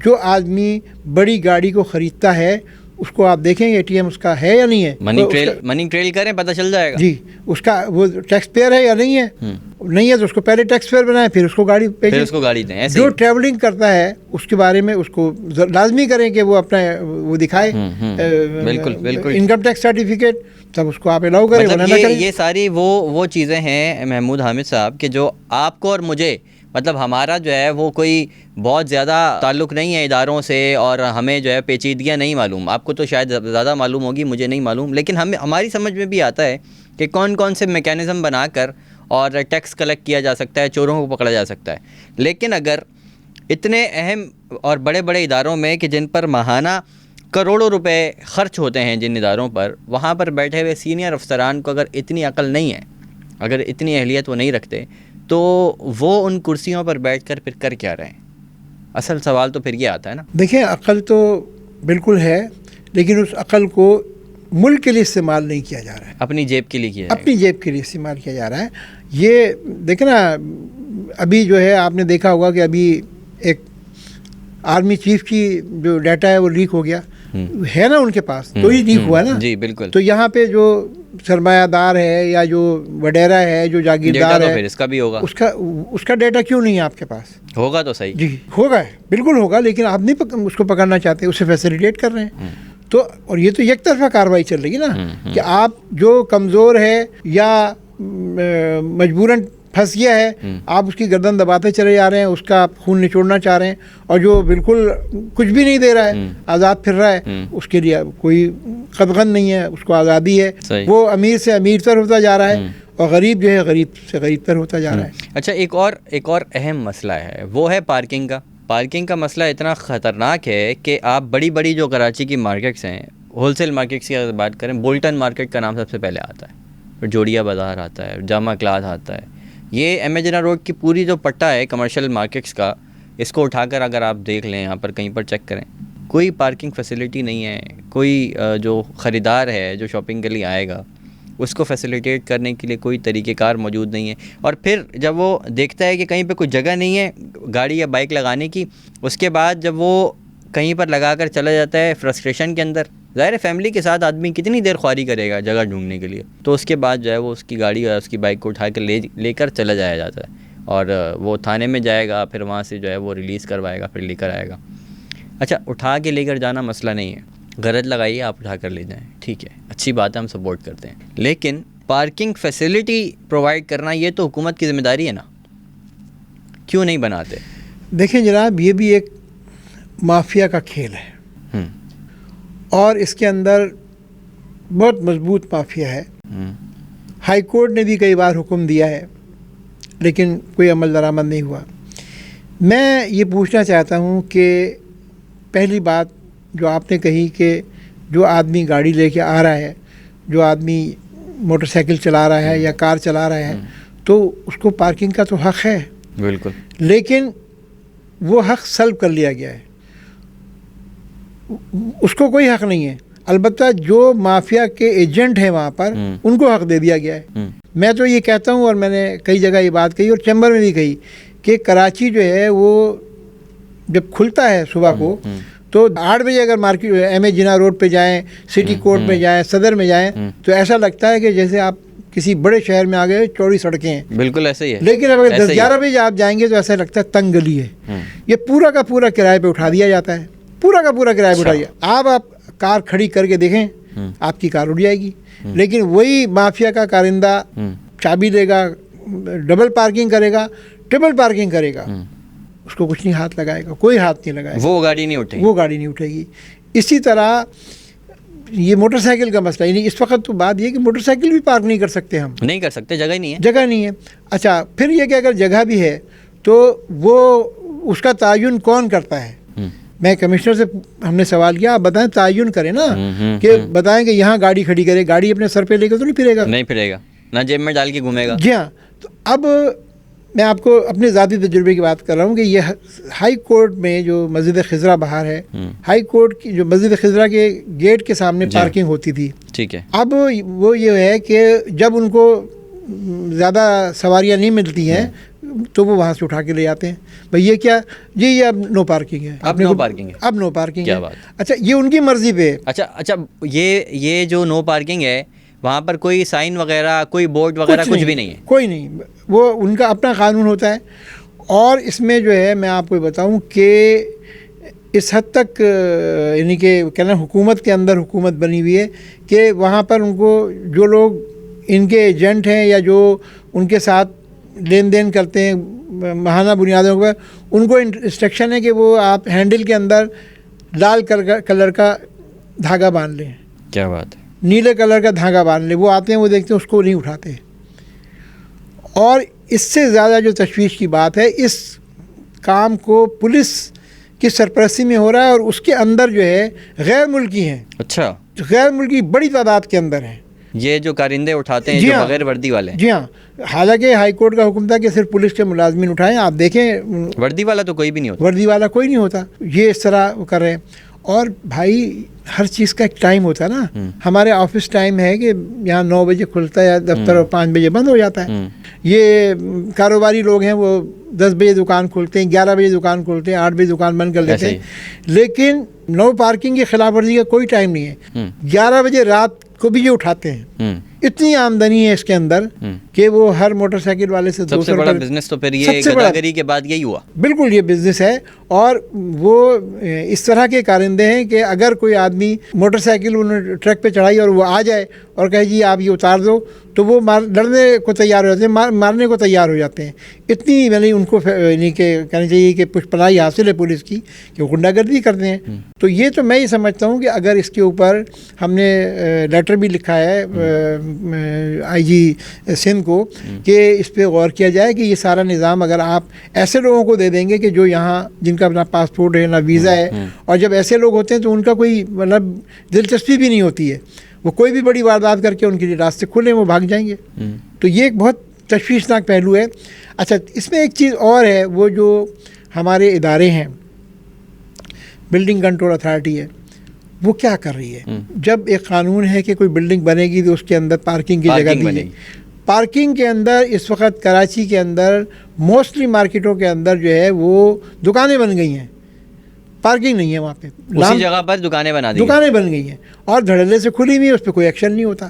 جو آدمی بڑی گاڑی کو خریدتا ہے اس کو آپ دیکھیں اے ٹی ایم اس کا ہے یا نہیں ہے، منی ٹریل کریں پتہ چل جائے گا. جی اس کا وہ ٹیکس پیئر ہے یا نہیں ہے، نہیں ہے تو اس کو پہلے ٹیکس پیئر بنائیں، پھر اس کو گاڑی پھر اس کو گاڑی دیں. جو ٹریولنگ کرتا ہے اس کے بارے میں اس کو لازمی کریں کہ وہ اپنا وہ دکھائے بالکل انکم ٹیکس سرٹیفکیٹ، تب اس کو آپ الاؤ کریں. یہ ساری وہ چیزیں ہیں محمود حامد صاحب کہ جو آپ کو اور مجھے، مطلب ہمارا جو ہے وہ کوئی بہت زیادہ تعلق نہیں ہے اداروں سے، اور ہمیں جو ہے پیچیدگیاں نہیں معلوم. آپ کو تو شاید زیادہ معلوم ہوگی، مجھے نہیں معلوم، لیکن ہماری سمجھ میں بھی آتا ہے کہ کون سے میکینزم بنا کر اور ٹیکس کلیکٹ کیا جا سکتا ہے، چوروں کو پکڑا جا سکتا ہے. لیکن اگر اتنے اہم اور بڑے بڑے اداروں میں کہ جن پر ماہانہ کروڑوں روپے خرچ ہوتے ہیں جن اداروں پر، وہاں پر بیٹھے ہوئے سینئر افسران کو اگر اتنی عقل نہیں ہے، اگر اتنی اہلیت وہ نہیں رکھتے، تو وہ ان کرسیوں پر بیٹھ کر پھر کر کیا رہے ہیں؟ اصل سوال تو پھر یہ آتا ہے نا. دیکھیں عقل تو بالکل ہے، لیکن اس عقل کو ملک کے لیے استعمال نہیں کیا جا رہا ہے، اپنی جیب کے لیے کیا اپنی جیب کے لیے استعمال کیا جا رہا ہے. یہ دیکھیں نا، ابھی جو ہے آپ نے دیکھا ہوگا کہ ابھی ایک آرمی چیف کی جو ڈیٹا ہے وہ لیک ہو گیا ہے نا، ان کے پاس تو ہی لیک ہوا نا. جی بالکل. تو یہاں پہ جو سرمایہ دار ہے یا جو وڈیرا ہے، جو جاگیردار ہے، پھر اس کا بھی ہوگا. اس کا ڈیٹا کیوں نہیں ہے آپ کے پاس؟ ہوگا تو صحیح. جی ہوگا، بالکل ہوگا، لیکن آپ نہیں اس کو پکڑنا چاہتے، اسے فیسیلیٹیٹ کر رہے ہیں. تو اور یہ تو یک طرفہ کارروائی چل رہی ہے نا کہ آپ جو کمزور ہے یا مجبوراً پھنس گیا ہے، آپ اس کی گردن دباتے چلے جا رہے ہیں، اس کا خون نچوڑنا چاہ رہے ہیں، اور جو بالکل کچھ بھی نہیں دے رہا ہے، آزاد پھر رہا ہے، اس کے لیے کوئی قدغن نہیں ہے، اس کو آزادی ہے. وہ امیر سے امیر تر ہوتا جا رہا ہے، اور غریب جو ہے غریب سے غریب تر ہوتا جا رہا ہے. اچھا، ایک اور اہم مسئلہ ہے، وہ ہے پارکنگ کا. پارکنگ کا مسئلہ اتنا خطرناک ہے کہ آپ بڑی جو کراچی کی مارکیٹس ہیں، ہول سیل مارکیٹس کی اگر بات کریں، بولٹن مارکیٹ کا نام سب سے پہلے آتا ہے، پھر جوڑیا بازار آتا ہے، جامع کلاس آتا ہے. یہ ایم اے جناح روڈ کی پوری جو پٹہ ہے کمرشل مارکیٹس کا، اس کو اٹھا کر اگر آپ دیکھ لیں، یہاں پر کہیں پر چیک کریں، کوئی پارکنگ فیسیلیٹی نہیں ہے. کوئی جو خریدار ہے جو شاپنگ کے لیے آئے گا، اس کو فیسیلیٹیٹ کرنے کے لیے کوئی طریقہ کار موجود نہیں ہے. اور پھر جب وہ دیکھتا ہے کہ کہیں پہ کوئی جگہ نہیں ہے گاڑی یا بائک لگانے کی، اس کے بعد جب وہ کہیں پر لگا کر چلا جاتا ہے فرسٹریشن کے اندر، ظاہر فیملی کے ساتھ آدمی کتنی دیر خواری کرے گا جگہ ڈھونڈنے کے لیے، تو اس کے بعد جو ہے وہ اس کی گاڑی یا اس کی بائک کو اٹھا کر لے کر چلا جایا جاتا ہے، اور وہ تھانے میں جائے گا، پھر وہاں سے جو ہے وہ ریلیز کروائے گا، پھر لے کر آئے گا. اچھا، اٹھا کے لے کر جانا مسئلہ نہیں ہے، غرض لگائیے آپ اٹھا کر لے جائیں، ٹھیک ہے، اچھی بات ہے، ہم سپورٹ کرتے ہیں. لیکن پارکنگ فیسیلٹی پرووائڈ کرنا یہ تو حکومت کی ذمہ داری ہے نا، کیوں نہیں بناتے؟ دیکھیں جناب، یہ بھی ایک مافیا کا کھیل ہے، اور اس کے اندر بہت مضبوط مافیا ہے. ہائی کورٹ نے بھی کئی بار حکم دیا ہے، لیکن کوئی عمل درآمد نہیں ہوا. میں یہ پوچھنا چاہتا ہوں کہ پہلی بات جو آپ نے کہی کہ جو آدمی گاڑی لے کے آ رہا ہے، جو آدمی موٹر سائیکل چلا رہا ہے یا کار چلا رہا ہے، تو اس کو پارکنگ کا تو حق ہے، بالکل، لیکن وہ حق سلب کر لیا گیا ہے، اس کو کوئی حق نہیں ہے. البتہ جو مافیا کے ایجنٹ ہیں وہاں پر، ان کو حق دے دیا گیا ہے. میں تو یہ کہتا ہوں، اور میں نے کئی جگہ یہ بات کہی اور چیمبر میں بھی کہی، کہ کراچی جو ہے وہ جب کھلتا ہے صبح کو، تو 8 بجے اگر مارکیٹ ایم اے جناح روڈ پہ جائیں، سٹی کورٹ میں جائیں، صدر میں جائیں، تو ایسا لگتا ہے کہ جیسے آپ کسی بڑے شہر میں آ گئے، چوڑی سڑکیں ہیں، بالکل ایسے ہی ہے. لیکن اگر 10-11 بجے آپ جائیں گے تو ایسا لگتا ہے تنگ گلی ہے. یہ پورا کا پورا کرائے پہ اٹھا دیا جاتا ہے، پورا کا پورا کرائے پہ اٹھا دیا. آپ کار کھڑی کر کے دیکھیں، آپ کی کار اڑ جائے گی. لیکن وہی مافیا کا کارندہ چابی لے گا، ڈبل پارکنگ کرے گا، ٹرپل پارکنگ کرے گا، اس کو کچھ نہیں ہاتھ لگائے گا، کوئی ہاتھ نہیں لگائے گا، وہ گاڑی نہیں اٹھے گی، وہ گاڑی نہیں اٹھے گی. اسی طرح یہ موٹر سائیکل کا مسئلہ، یعنی اس وقت تو بات یہ کہ موٹر سائیکل بھی پارک نہیں کر سکتے ہم، نہیں کر سکتے، جگہ ہی نہیں ہے، جگہ نہیں ہے. اچھا پھر یہ کہ اگر جگہ بھی ہے تو وہ اس کا تعین کون کرتا ہے؟ میں کمشنر سے ہم نے سوال کیا، آپ بتائیں، تعین کریں نا، کہ بتائیں کہ یہاں گاڑی کھڑی کرے، گاڑی اپنے سر پہ لے کے تو نہیں پھرے گا، نہیں پھرے گا، نہ جیب میں ڈال کے گھومے گا. جی ہاں. تو اب میں آپ کو اپنے ذاتی تجربے کی بات کر رہا ہوں کہ یہ ہائی کورٹ میں جو مسجد خضرا باہر ہے، ہائی کورٹ کی جو مسجد خضرا کے گیٹ کے سامنے پارکنگ ہوتی تھی، ٹھیک ہے. اب وہ یہ ہے کہ جب ان کو زیادہ سواریاں نہیں ملتی ہیں تو وہ وہاں سے اٹھا کے لے جاتے ہیں. بھئی یہ کیا جی، یہ اب نو پارکنگ ہے، اب نو پارکنگ ہے، اب نو پارکنگ ہے. بات. اچھا یہ ان کی مرضی پہ. اچھا یہ جو نو پارکنگ ہے وہاں پر کوئی سائن وغیرہ، کوئی بورڈ وغیرہ کچھ بھی نہیں ہے؟ کوئی نہیں، وہ ان کا اپنا قانون ہوتا ہے. اور اس میں جو ہے میں آپ کو بتاؤں کہ اس حد تک یعنی کہ کہنا حکومت کے اندر حکومت بنی ہوئی ہے کہ وہاں پر ان کو جو لوگ ان کے ایجنٹ ہیں یا جو ان کے ساتھ لین دین کرتے ہیں ماہانہ بنیادوں پر، ان کو انسٹرکشن ہے کہ وہ آپ ہینڈل کے اندر لال کلر کا دھاگا باندھ لیں. کیا بات ہے. نیلے کلر کا دھاگا باندھ لیں. وہ آتے ہیں، وہ دیکھتے ہیں، اس کو نہیں اٹھاتے. اور اس سے زیادہ جو تشویش کی بات ہے، اس کام کو پولیس کی سرپرستی میں ہو رہا ہے اور اس کے اندر جو ہے غیر ملکی ہیں. اچھا، غیر ملکی بڑی تعداد کے اندر ہیں یہ جو کارندے اٹھاتے ہیں، جی جو ہاں، بغیر وردی والے. جی ہاں. حالانکہ ہائی کورٹ کا حکم تھا کہ صرف پولیس کے ملازمین اٹھائیں. آپ دیکھیں وردی والا تو کوئی بھی نہیں ہوتا، وردی والا کوئی نہیں ہوتا. یہ اس طرح کر رہے ہیں. اور بھائی ہر چیز کا ایک ٹائم ہوتا ہے نا. ہمارے آفس ٹائم ہے کہ یہاں 9 بجے کھلتا ہے دفتر اور 5 بجے بند ہو جاتا ہے. یہ کاروباری لوگ ہیں، وہ 10 بجے دکان کھولتے ہیں، 11 بجے دکان کھولتے ہیں، 8 بجے دکان بند کر لیتے ہیں. لیکن نو پارکنگ کی خلاف ورزی کا کوئی ٹائم نہیں ہے. 11 بجے رات کو بھی یہ اٹھاتے ہیں. اتنی آمدنی ہے اس کے اندر کہ وہ ہر موٹر سائیکل والے سے 200 سب سے بڑا بزنس تو پھر یہ گداگری کے بعد یہی ہوا. بالکل یہ بزنس ہے. اور وہ اس طرح کے کارندے ہیں کہ اگر کوئی آدمی موٹر سائیکل انہوں ٹرک پہ چڑھائی اور وہ آ جائے اور کہے جی آپ یہ اتار دو، تو وہ لڑنے کو تیار ہو جاتے ہیں، مارنے کو تیار ہو جاتے ہیں. اتنی یعنی ان کو یعنی کہ کہنا چاہیے کہ پشت پناہی حاصل ہے پولیس کی کہ وہ غنڈہ گردی کرتے ہیں. تو یہ تو میں یہ سمجھتا ہوں کہ اگر اس کے اوپر ہم نے لیٹر بھی لکھا ہے آئی جی سندھ کو کہ اس پہ غور کیا جائے کہ یہ سارا نظام اگر آپ ایسے لوگوں کو دے دیں گے کہ جو یہاں جن کا اپنا پاسپورٹ ہے، نہ ویزا ہے، اور جب ایسے لوگ ہوتے ہیں تو ان کا کوئی مطلب دلچسپی بھی نہیں ہوتی ہے، وہ کوئی بھی بڑی واردات کر کے ان کے لیے راستے کھلے وہ بھاگ جائیں گے. تو یہ ایک بہت تشویشناک پہلو ہے. اچھا اس میں ایک چیز اور ہے، وہ جو ہمارے ادارے ہیں، بلڈنگ کنٹرول اتھارٹی ہے، وہ کیا کر رہی ہے؟ جب ایک قانون ہے کہ کوئی بلڈنگ بنے گی تو اس کے اندر پارکنگ کی جگہ دی ہے. پارکنگ کے اندر اس وقت کراچی کے اندر موسٹلی مارکیٹوں کے اندر جو ہے وہ دکانیں بن گئی ہیں، پارکنگ نہیں ہے وہاں پہ، اسی جگہ پر دکانیں بن گئی ہیں اور دھڑلے سے کھلی ہوئی ہے، اس پہ کوئی ایکشن نہیں ہوتا.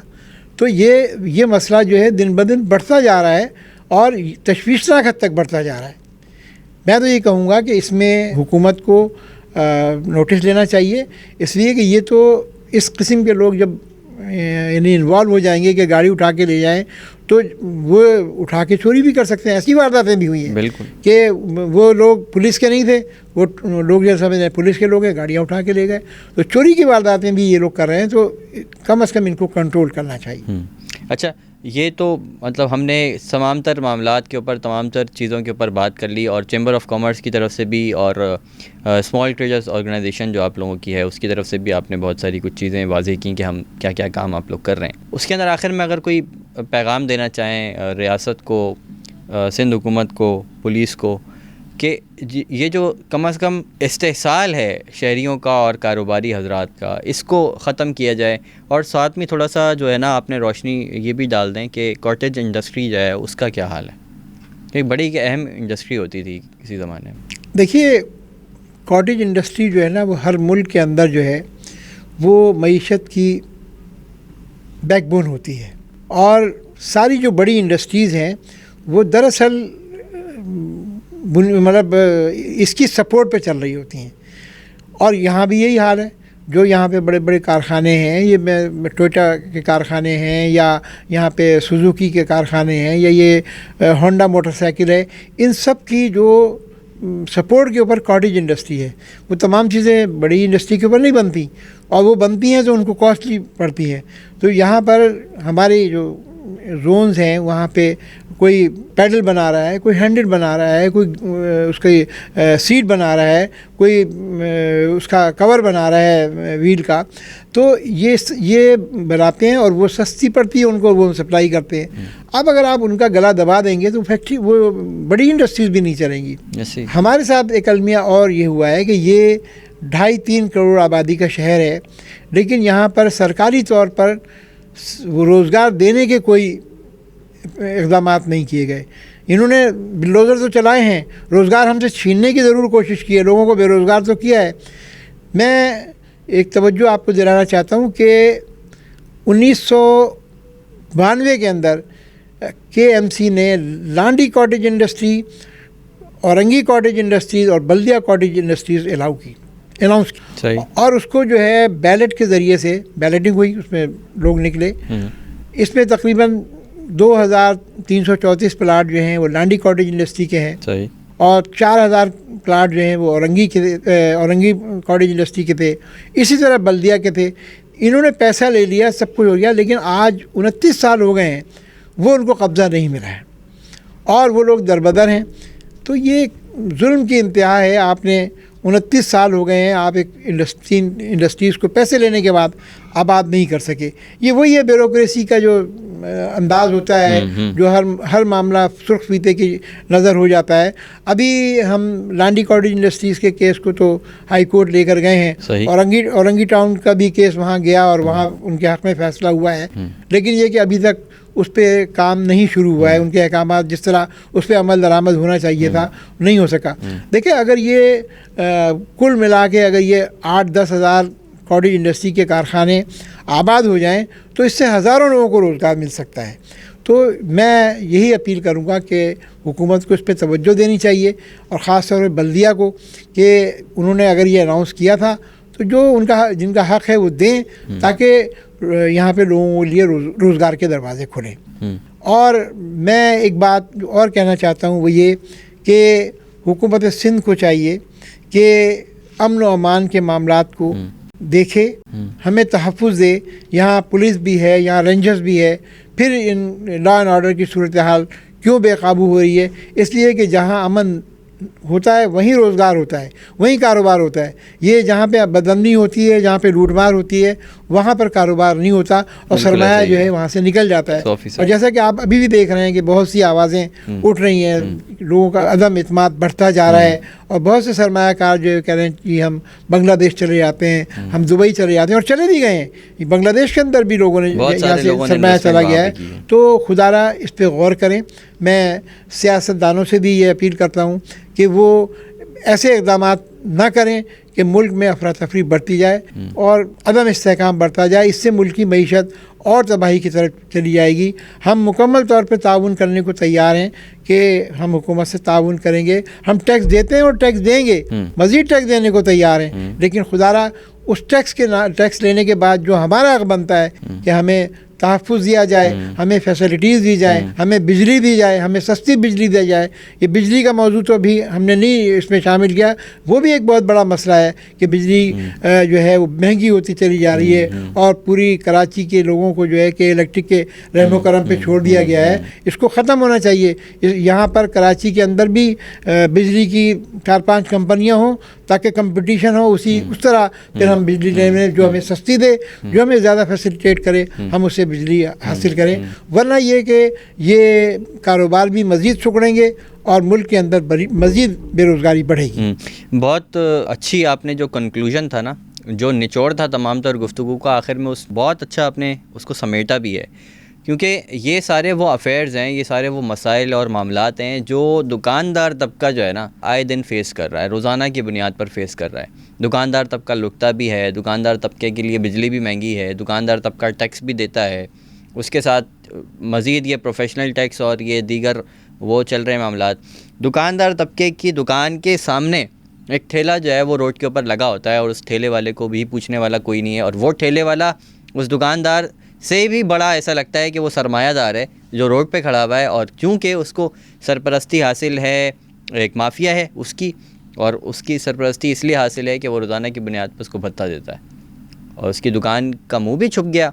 تو یہ مسئلہ جو ہے دن بدن بڑھتا جا رہا ہے اور تشویشناک حد تک بڑھتا جا رہا ہے. میں تو یہ کہوں گا کہ اس میں حکومت کو نوٹس لینا چاہیے، اس لیے کہ یہ تو اس قسم کے لوگ جب یعنی انوالو ہو جائیں گے کہ گاڑی اٹھا کے لے جائیں تو وہ اٹھا کے چوری بھی کر سکتے ہیں. ایسی وارداتیں بھی ہوئی ہیں بالکل کہ وہ لوگ پولیس کے نہیں تھے، وہ لوگ جو سمجھ رہے پولیس کے لوگ ہیں، گاڑیاں اٹھا کے لے گئے. تو چوری کی وارداتیں بھی یہ لوگ کر رہے ہیں، تو کم از کم ان کو کنٹرول کرنا چاہیے. اچھا یہ تو مطلب ہم نے تمام تر معاملات کے اوپر، تمام تر چیزوں کے اوپر بات کر لی، اور چیمبر آف کامرس کی طرف سے بھی اور اسمال ٹریڈرز آرگنائزیشن جو آپ لوگوں کی ہے اس کی طرف سے بھی آپ نے بہت ساری کچھ چیزیں واضح کی کہ ہم کیا کیا کام آپ لوگ کر رہے ہیں. اس کے اندر آخر میں اگر کوئی پیغام دینا چاہیں ریاست کو، سندھ حکومت کو، پولیس کو، کہ یہ جو کم از کم استحصال ہے شہریوں کا اور کاروباری حضرات کا، اس کو ختم کیا جائے، اور ساتھ میں تھوڑا سا جو ہے نا آپ نے روشنی یہ بھی ڈال دیں کہ کاٹیج انڈسٹری جو ہے اس کا کیا حال ہے؟ ایک بڑی اہم انڈسٹری ہوتی تھی کسی زمانے میں. دیکھیے کاٹیج انڈسٹری جو ہے نا وہ ہر ملک کے اندر جو ہے وہ معیشت کی بیک بون ہوتی ہے، اور ساری جو بڑی انڈسٹریز ہیں وہ دراصل مطلب اس کی سپورٹ پہ چل رہی ہوتی ہیں. اور یہاں بھی یہی حال ہے. جو یہاں پہ بڑے بڑے کارخانے ہیں، یہ ٹویوٹا کے کارخانے ہیں، یا یہاں پہ سوزوکی کے کارخانے ہیں، یا یہ ہونڈا موٹر سائیکل ہے، ان سب کی جو سپورٹ کے اوپر کاٹیج انڈسٹری ہے. وہ تمام چیزیں بڑی انڈسٹری کے اوپر نہیں بنتی, اور وہ بنتی ہیں تو ان کو کاسٹلی پڑتی ہیں. تو یہاں پر ہماری جو زونز ہیں وہاں پہ کوئی پیڈل بنا رہا ہے, کوئی ہینڈل بنا رہا ہے, کوئی اس کی سیٹ بنا رہا ہے, کوئی اس کا کور بنا رہا ہے ویل کا. تو یہ بناتے ہیں اور وہ سستی پڑتی ہے ان کو, وہ سپلائی کرتے ہیں. اب اگر آپ ان کا گلا دبا دیں گے تو فیکٹری وہ بڑی انڈسٹریز بھی نہیں چلیں گی. ہمارے ساتھ ایک المیہ اور یہ ہوا ہے کہ یہ 2.5-3 کروڑ آبادی کا شہر ہے, لیکن یہاں پر سرکاری طور پر روزگار دینے کے کوئی اقدامات نہیں کیے گئے. انہوں نے بلڈوزر تو چلائے ہیں, روزگار ہم سے چھیننے کی ضرور کوشش کی ہے, لوگوں کو بے روزگار تو کیا ہے. میں ایک توجہ آپ کو دلانا چاہتا ہوں کہ 1992 کے اندر KMC نے Landhi cottage industry, Orangi cottage industries اور بلدیہ کاٹیج انڈسٹریز اناؤنس کی, اور اس کو جو ہے بیلٹ کے ذریعے سے بیلٹنگ ہوئی, اس میں لوگ نکلے. اس میں تقریباً 2334 پلاٹ جو ہیں وہ لانڈی کاٹیج انڈسٹری کے ہیں, اور 4000 پلاٹ جو ہیں وہ اورنگی کاٹیج انڈسٹری کے تھے. اسی طرح بلدیہ کے تھے. انہوں نے پیسہ لے لیا, سب کچھ ہو گیا, لیکن آج 29 سال ہو گئے ہیں وہ ان کو قبضہ نہیں ملا ہے, اور وہ لوگ دربدر ہیں. تو یہ ظلم کی انتہا ہے. آپ نے 29 سال ہو گئے ہیں, آپ ایک انڈسٹریز کو پیسے لینے کے بعد آباد نہیں کر سکے. یہ وہی ہے بیوروکریسی کا جو انداز ہوتا ہے, جو ہر معاملہ سرخ فیتے کی نظر ہو جاتا ہے. ابھی ہم لانڈی کاٹیج انڈسٹریز کے کیس کو تو ہائی کورٹ لے کر گئے ہیں, اورنگی ٹاؤن کا بھی کیس وہاں گیا اور وہاں ان کے حق میں فیصلہ ہوا ہے, لیکن یہ کہ ابھی تک اس پہ کام نہیں شروع ہوا ہے. ان کے احکامات جس طرح اس پہ عمل درآمد ہونا چاہیے تھا نہیں ہو سکا. دیکھیں, اگر یہ کل ملا کے اگر یہ 8-10 ہزار کاٹیج انڈسٹری کے کارخانے آباد ہو جائیں تو اس سے ہزاروں لوگوں کو روزگار مل سکتا ہے. تو میں یہی اپیل کروں گا کہ حکومت کو اس پہ توجہ دینی چاہیے, اور خاص طور پہ بلدیہ کو, کہ انہوں نے اگر یہ اناؤنس کیا تھا تو جو جن کا حق ہے وہ دیں, تاکہ یہاں پہ لوگوں کے لیے روزگار کے دروازے کھلیں. اور میں ایک بات اور کہنا چاہتا ہوں, وہ یہ کہ حکومت سندھ کو چاہیے کہ امن و امان کے معاملات کو دیکھے, ہمیں تحفظ دے. یہاں پولیس بھی ہے, یہاں رینجرز بھی ہے, پھر ان لا اینڈ آرڈر کی صورتحال کیوں بے قابو ہو رہی ہے؟ اس لیے کہ جہاں امن ہوتا ہے وہیں روزگار ہوتا ہے, وہیں کاروبار ہوتا ہے. یہ جہاں پہ بدامنی ہوتی ہے, جہاں پہ لوٹ مار ہوتی ہے, وہاں پر کاروبار نہیں ہوتا, اور سرمایہ جو ہے وہاں سے نکل جاتا ہے. اور جیسا کہ آپ ابھی بھی دیکھ رہے ہیں کہ بہت سی آوازیں اٹھ رہی ہیں, لوگوں کا عدم اعتماد بڑھتا جا رہا ہے, اور بہت سے سرمایہ کار جو کہہ رہے ہیں کہ ہم بنگلہ دیش چلے جاتے ہیں, ہم دبئی چلے جاتے ہیں, اور چلے بھی گئے ہیں. بنگلہ دیش کے اندر بھی لوگوں نے یہاں سے سرمایہ چلا گیا ہے. تو خدا را اس پہ غور کریں. میں سیاستدانوں سے بھی یہ اپیل کرتا ہوں کہ وہ ایسے اقدامات نہ کریں کہ ملک میں افراتفری بڑھتی جائے اور عدم استحکام بڑھتا جائے. اس سے ملک کی معیشت اور تباہی کی طرف چلی جائے گی. ہم مکمل طور پہ تعاون کرنے کو تیار ہیں کہ ہم حکومت سے تعاون کریں گے. ہم ٹیکس دیتے ہیں اور ٹیکس دیں گے, مزید ٹیکس دینے کو تیار ہیں, لیکن خدا را اس ٹیکس لینے کے بعد جو ہمارا حق بنتا ہے کہ ہمیں تحفظ دیا جائے, ہمیں فیسلٹیز دی جائیں, ہمیں بجلی دی جائے, ہمیں سستی بجلی دی جائے. یہ بجلی کا موضوع تو ابھی ہم نے نہیں اس میں شامل کیا, وہ بھی ایک بہت بڑا مسئلہ ہے کہ بجلی جو ہے وہ مہنگی ہوتی چلی جا رہی ہے, اور پوری کراچی کے لوگوں کو جو ہے کہ الیکٹرک کے رحم و کرم پہ چھوڑ دیا گیا ہے. اس کو ختم ہونا چاہیے. یہاں پر کراچی کے اندر بھی بجلی کی 4-5 کمپنیاں ہوں تاکہ کمپٹیشن ہو, اس طرح پھر ہم بجلی لینے جو ہمیں سستی دے, جو ہمیں زیادہ فیسیلیٹیٹ کرے, ہم اسے بجلی حاصل کریں. ورنہ یہ کہ یہ کاروبار بھی مزید سکڑیں گے اور ملک کے اندر مزید بے روزگاری بڑھے گی. بہت اچھی آپ نے جو کنکلوژن تھا نا, جو نچوڑ تھا تمام تر گفتگو کا, آخر میں بہت اچھا آپ نے اس کو سمیٹا بھی ہے. کیونکہ یہ سارے وہ افیئرز ہیں, یہ سارے وہ مسائل اور معاملات ہیں جو دکاندار طبقہ جو ہے نا آئے دن فیس کر رہا ہے, روزانہ کی بنیاد پر فیس کر رہا ہے. دکاندار طبقہ لکتا بھی ہے, دکاندار طبقے کے لیے بجلی بھی مہنگی ہے, دکاندار طبقہ ٹیکس بھی دیتا ہے, اس کے ساتھ مزید یہ پروفیشنل ٹیکس اور یہ دیگر وہ چل رہے معاملات. دکاندار طبقے کی دکان کے سامنے ایک ٹھیلا جو ہے وہ روڈ کے اوپر لگا ہوتا ہے, اور اس ٹھیلے والے کو بھی پوچھنے والا کوئی نہیں ہے, اور وہ ٹھیلے والا اس دکاندار سے بھی بڑا ایسا لگتا ہے کہ وہ سرمایہ دار ہے جو روڈ پہ کھڑا ہوا ہے, اور چونکہ اس کو سرپرستی حاصل ہے ایک مافیا ہے اس کی، اور اس کی سرپرستی اس لیے حاصل ہے کہ وہ روزانہ کی بنیاد پر اس کو بھتہ دیتا ہے، اور اس کی دکان کا منہ بھی چھپ گیا.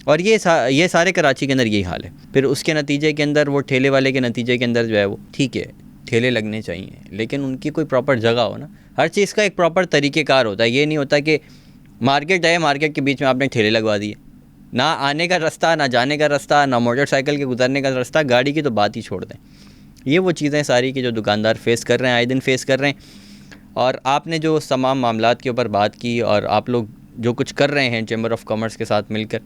اور یہ سارے کراچی کے اندر یہی حال ہے. پھر اس کے نتیجے کے اندر وہ ٹھیلے والے کے نتیجے کے اندر جو ہے وہ ٹھیک ہے ٹھیلے لگنے چاہیے، لیکن ان کی کوئی پراپر جگہ ہو نا. ہر چیز کا ایک پراپر طریقہ کار ہوتا ہے. یہ نہیں ہوتا کہ مارکیٹ ہے، مارکیٹ کے بیچ میں آپ نے ٹھیلے لگوا دیے، نہ آنے کا رستہ، نہ جانے کا رستہ، نہ موٹر سائیکل کے گزرنے کا رستہ، گاڑی کی تو بات ہی چھوڑ دیں. یہ وہ چیزیں ساری کہ جو دکاندار فیس کر رہے ہیں، آئے دن فیس کر رہے ہیں. اور آپ نے جو تمام معاملات کے اوپر بات کی، اور آپ لوگ جو کچھ کر رہے ہیں چیمبر آف کامرس کے ساتھ مل کر،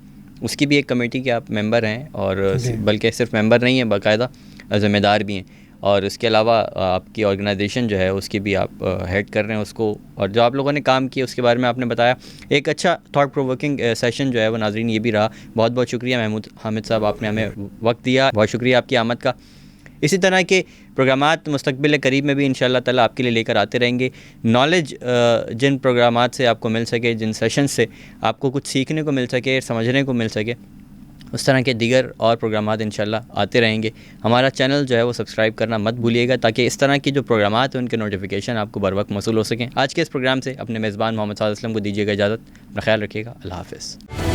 اس کی بھی ایک کمیٹی کے آپ ممبر ہیں، اور بلکہ صرف ممبر نہیں ہیں، باقاعدہ ذمہ دار بھی ہیں. اور اس کے علاوہ آپ کی آرگنائزیشن جو ہے اس کی بھی آپ ہیڈ کر رہے ہیں اس کو، اور جو آپ لوگوں نے کام کیا اس کے بارے میں آپ نے بتایا. ایک اچھا تھاٹ پرووکنگ سیشن جو ہے وہ ناظرین یہ بھی رہا. بہت بہت شکریہ محمود حامد صاحب، آپ نے ہمیں وقت دیا. بہت شکریہ آپ کی آمد کا. اسی طرح کے پروگرامات مستقبل قریب میں بھی انشاءاللہ تعالی آپ کے لیے لے کر آتے رہیں گے. نالج جن پروگرامات سے آپ کو مل سکے، جن سیشن سے آپ کو کچھ سیکھنے کو مل سکے، سمجھنے کو مل سکے، اس طرح کے دیگر اور پروگرامات انشاءاللہ آتے رہیں گے. ہمارا چینل جو ہے وہ سبسکرائب کرنا مت بھولیے گا، تاکہ اس طرح کی جو پروگرامات ہیں ان کے نوٹیفیکیشن آپ کو بر وقت موصول ہو سکیں. آج کے اس پروگرام سے اپنے میزبان محمد سعد اسلم کو دیجیے گا اجازت. اپنا خیال رکھیے گا. اللہ حافظ.